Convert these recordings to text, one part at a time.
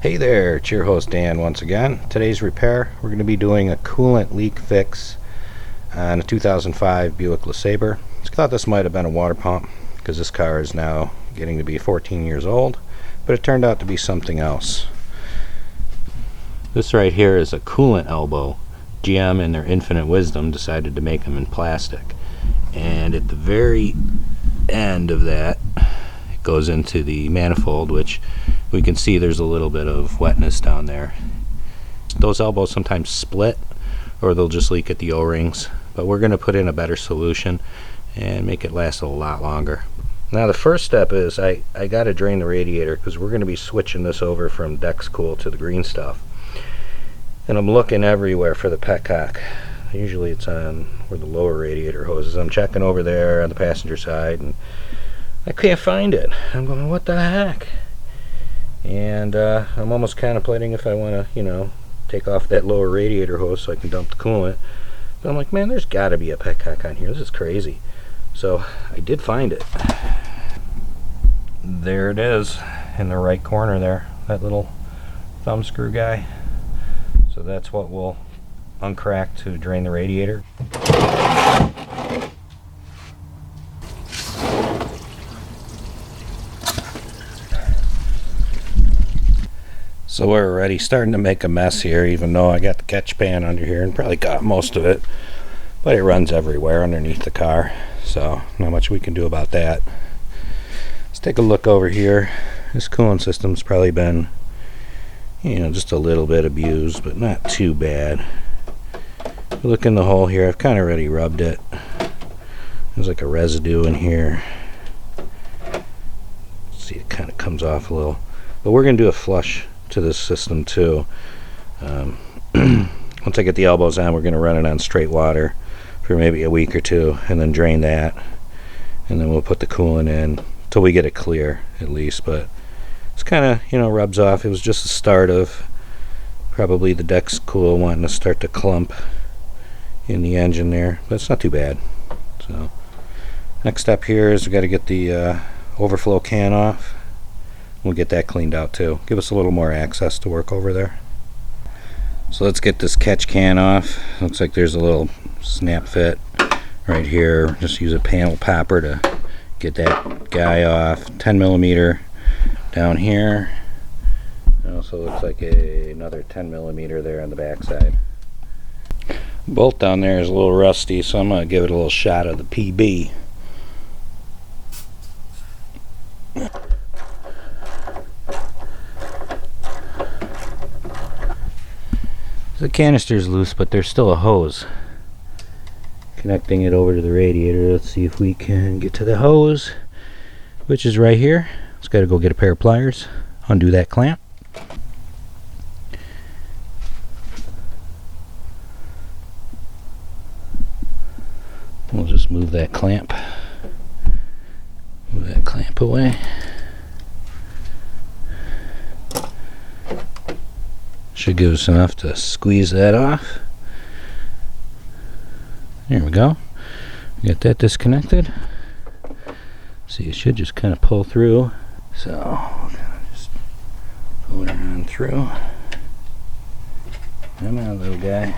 Hey there, it's your host Dan once again. Today's repair, we're going to be doing a coolant leak fix on a 2005 Buick LeSabre. I thought this might have been a water pump because this car is now getting to be 14 years old, but it turned out to be something else. This right here is a coolant elbow. GM in their infinite wisdom decided to make them in plastic, and at the very end of that it goes into the manifold, which we can see there's a little bit of wetness down there. Those elbows sometimes split or they'll just leak at the O-rings, but we're going to put in a better solution and make it last a lot longer. Now the first step is I got to drain the radiator because we're going to be switching this over from Dexcool to the green stuff, and I'm looking everywhere for the petcock. Usually it's on where the lower radiator hose is. I'm checking over there on the passenger side and I can't find it. I'm going, what the heck? And I'm almost contemplating if I want to, take off that lower radiator hose so I can dump the coolant. But I'm like, man, there's got to be a petcock on here. This is crazy. So I did find it. There it is in the right corner there, that little thumb screw guy. So that's what we'll uncrack to drain the radiator. So we're already starting to make a mess here, even though I got the catch pan under here and probably got most of it, but it runs everywhere underneath the car, so not much we can do about that. Let's take a look over here. This coolant system's probably been, just a little bit abused, but not too bad. Look in the hole here. I've kind of already rubbed it. There's like a residue in here. See, it kind of comes off a little, but we're going to do a flush to this system too. Once I get the elbows on, we're going to run it on straight water for maybe a week or two and then drain that, and then we'll put the coolant in till we get it clear at least. But it's kind of rubs off. It was just the start of probably the Dexcool wanting to start to clump in the engine there, but it's not too bad. So next step here is we got to get the overflow can off. We'll get that cleaned out too. Give us a little more access to work over there. So let's get this catch can off. Looks like there's a little snap fit right here. Just use a panel popper to get that guy off. 10 millimeter down here. It also looks like another 10 millimeter there on the back side. Bolt down there is a little rusty, so I'm going to give it a little shot of the PB. The canister's loose, but there's still a hose connecting it over to the radiator. Let's see if we can get to the hose, which is right here. Just got to go get a pair of pliers, undo that clamp. We'll just move that clamp away. Should give us enough to squeeze that off. There we go. Get that disconnected. See, it should just kind of pull through. So we're gonna just pull it on through. Come on, little guy.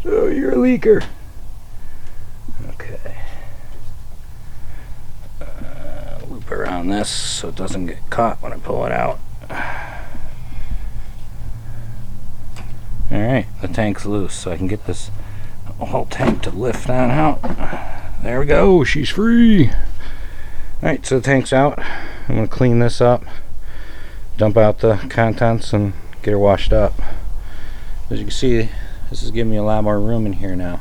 Oh, you're a leaker. Okay. Loop around this so it doesn't get caught when I pull it out. Alright, the tank's loose, so I can get this whole tank to lift on out. There we go, she's free. Alright, so the tank's out. I'm going to clean this up, dump out the contents, and get her washed up. As you can see, this is giving me a lot more room in here now.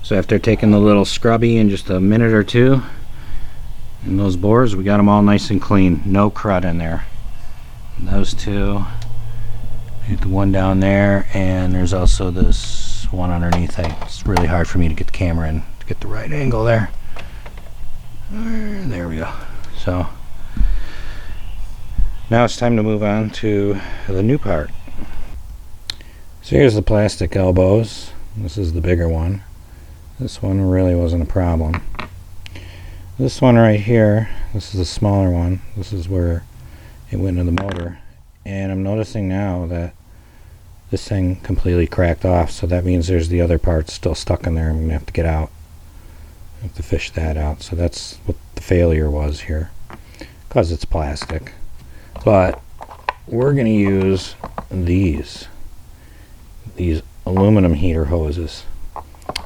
So after taking the little scrubby in just a minute or two, and those bores, we got them all nice and clean. No crud in there. And those two. Get the one down there, and there's also this one underneath. It's really hard for me to get the camera in to get the right angle there. There we go. So now it's time to move on to the new part. So here's the plastic elbows. This is the bigger one. This one really wasn't a problem. This one right here, this is the smaller one. This is where it went into the motor. And I'm noticing now that this thing completely cracked off, so that means there's the other parts still stuck in there. I'm going to have to get out. I have to fish that out. So that's what the failure was here, because it's plastic. But we're going to use these aluminum heater hoses.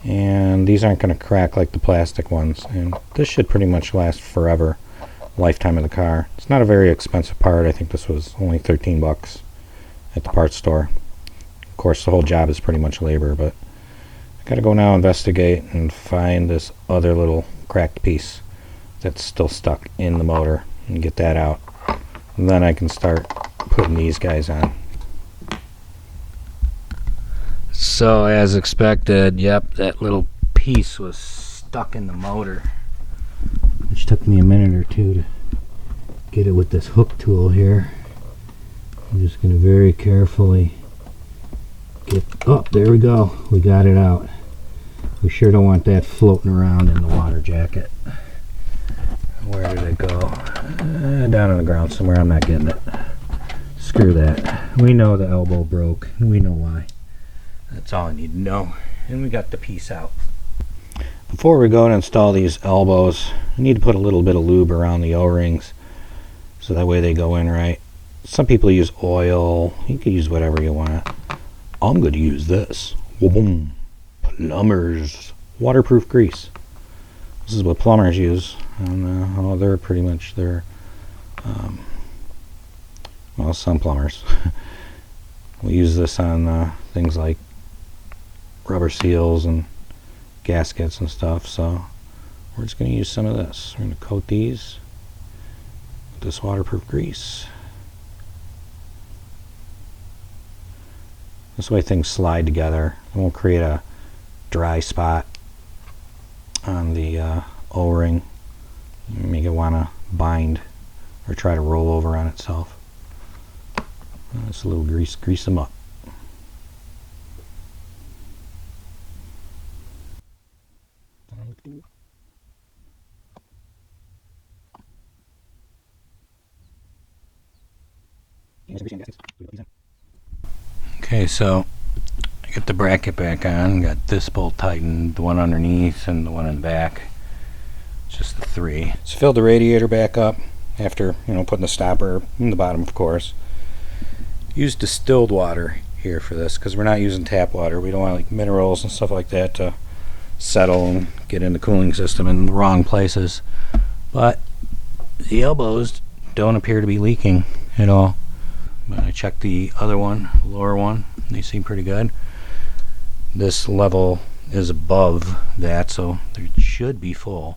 And these aren't going to crack like the plastic ones. And this should pretty much last forever. Lifetime of the car. It's not a very expensive part. I think this was only 13 bucks at the parts store. Of course, the whole job is pretty much labor, but I gotta go now investigate and find this other little cracked piece that's still stuck in the motor and get that out. And then I can start putting these guys on. So as expected, yep, that little piece was stuck in the motor, which took me a minute or two to get it with this hook tool here. I'm just going to very carefully get, oh, there we go, we got it out. We sure don't want that floating around in the water jacket. Where did it go? Down on the ground somewhere. I'm not getting it. Screw that. We know the elbow broke. We know why. That's all I need to know. And we got the piece out. Before we go and install these elbows, I need to put a little bit of lube around the O-rings so that way they go in right. Some people use oil. You can use whatever you want. I'm going to use this. Boom. Plumbers waterproof grease. This is what plumbers use, and they're pretty much well, some plumbers we use this on things like rubber seals and gaskets and stuff. So we're just going to use some of this. We're going to coat these with this waterproof grease. This way things slide together. It won't create a dry spot on the O-ring. Make it want to bind or try to roll over on itself. Just a little grease them up. Okay, so I got the bracket back on, got this bolt tightened, the one underneath and the one in the back. It's just the three. Let's fill the radiator back up after, putting the stopper in the bottom, of course. Use distilled water here for this because we're not using tap water. We don't want like minerals and stuff like that to settle and get in the cooling system in the wrong places. But the elbows don't appear to be leaking at all. But I checked the other one, the lower one, and they seem pretty good. This level is above that, so they should be full.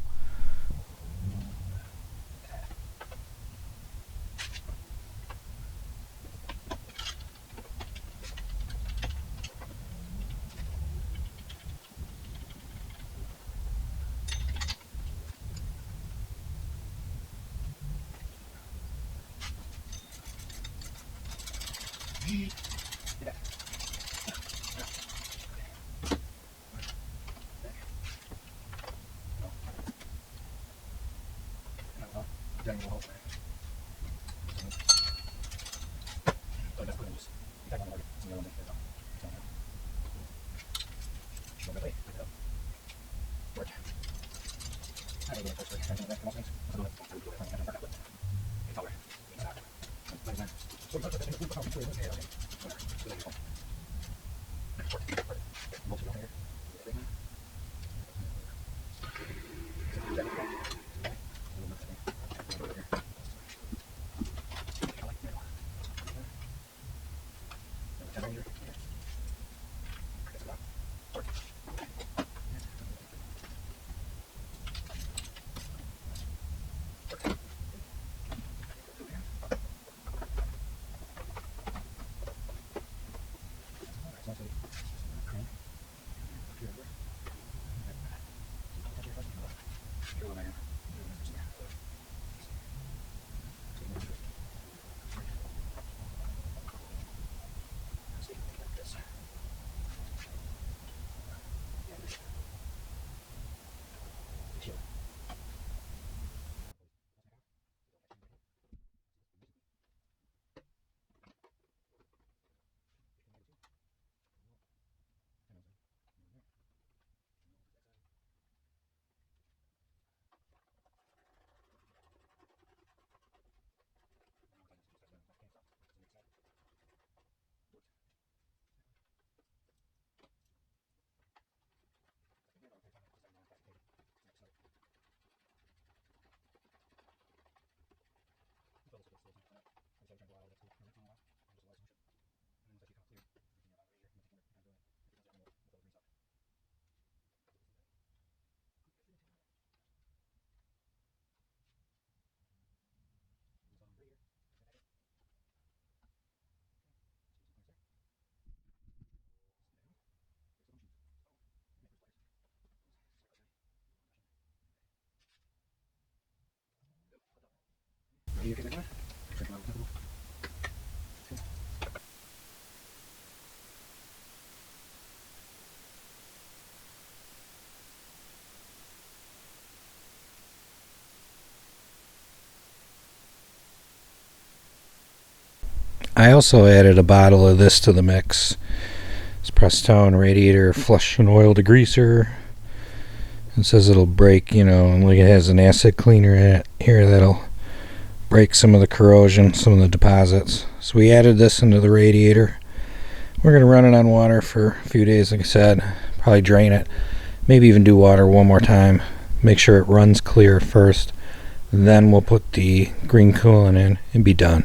I also added a bottle of this to the mix. It's Prestone radiator flush and oil degreaser. It says it'll break, like it has an acid cleaner in it here that'll break some of the corrosion, some of the deposits. So we added this into the radiator. We're going to run it on water for a few days, like I said. Probably drain it. Maybe even do water one more time. Make sure it runs clear first. Then we'll put the green coolant in and be done.